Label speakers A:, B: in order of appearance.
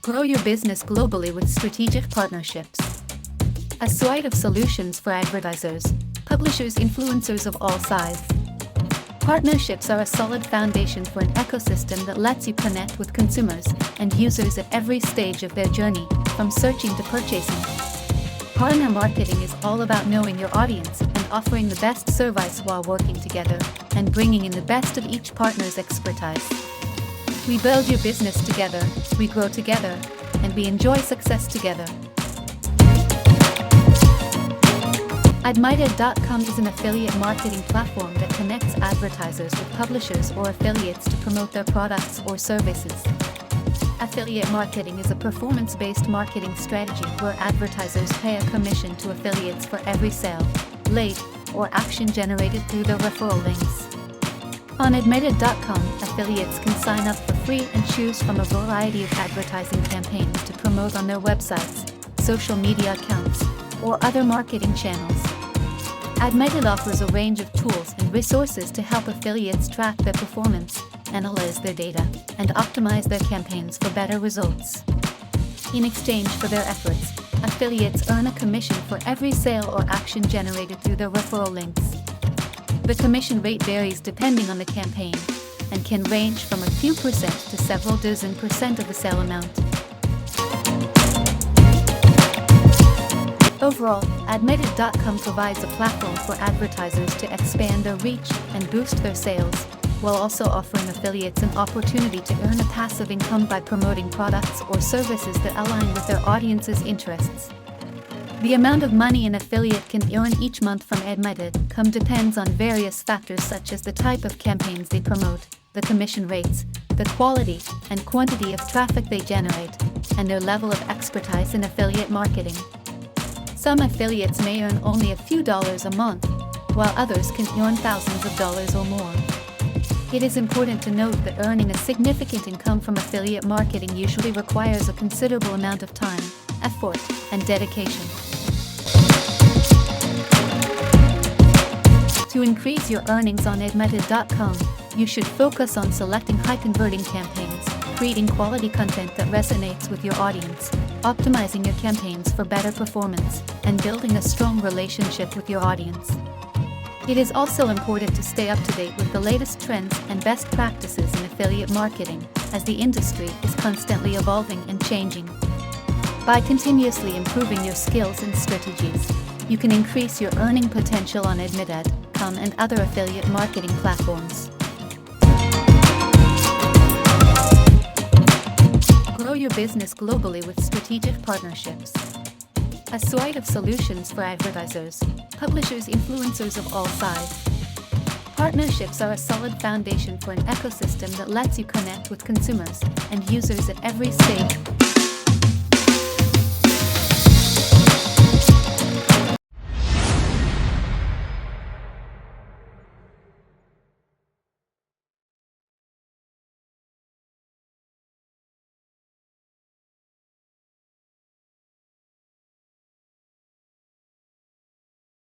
A: Grow your business globally with strategic partnerships. A suite of solutions for advertisers, publishers, influencers of all sizes. Partnerships are a solid foundation for an ecosystem that lets you connect with consumers and users at every stage of their journey, from searching to purchasing. Partner marketing is all about knowing your audience and offering the best service while working together and bringing in the best of each partner's expertise. We build your business together, we grow together, and we enjoy success together. Admited.com is an affiliate marketing platform that connects advertisers with publishers or affiliates to promote their products or services. Affiliate marketing is a performance-based marketing strategy where advertisers pay a commission to affiliates for every sale, lead, or action generated through their referral links. On Admited.com, affiliates can sign up for free and choose from a variety of advertising campaigns to promote on their websites, social media accounts, or other marketing channels. Admitted offers a range of tools and resources to help affiliates track their performance, analyze their data, and optimize their campaigns for better results. In exchange for their efforts, affiliates earn a commission for every sale or action generated through their referral links. The commission rate varies depending on the campaign and can range from a few percent to several dozen % of the sale amount. Overall, Admitted.com provides a platform for advertisers to expand their reach and boost their sales, while also offering affiliates an opportunity to earn a passive income by promoting products or services that align with their audience's interests. The amount of money an affiliate can earn each month from Admitted.com depends on various factors such as the type of campaigns they promote, the commission rates, the quality and quantity of traffic they generate, and their level of expertise in affiliate marketing. Some affiliates may earn only a few dollars a month, while others can earn thousands of dollars or more. It is important to note that earning a significant income from affiliate marketing usually requires a considerable amount of time, effort, and dedication. To increase your earnings on Admitted.com, you should focus on selecting high-converting campaigns, creating quality content that resonates with your audience, optimizing your campaigns for better performance, and building a strong relationship with your audience. It is also important to stay up to date with the latest trends and best practices in affiliate marketing, as the industry is constantly evolving and changing. By continuously improving your skills and strategies, you can increase your earning potential on Admitted.com and other affiliate marketing platforms. Grow your business globally with strategic partnerships. A suite of solutions for advertisers, publishers, influencers of all sizes. Partnerships are a solid foundation for an ecosystem that lets you connect with consumers and users at every stage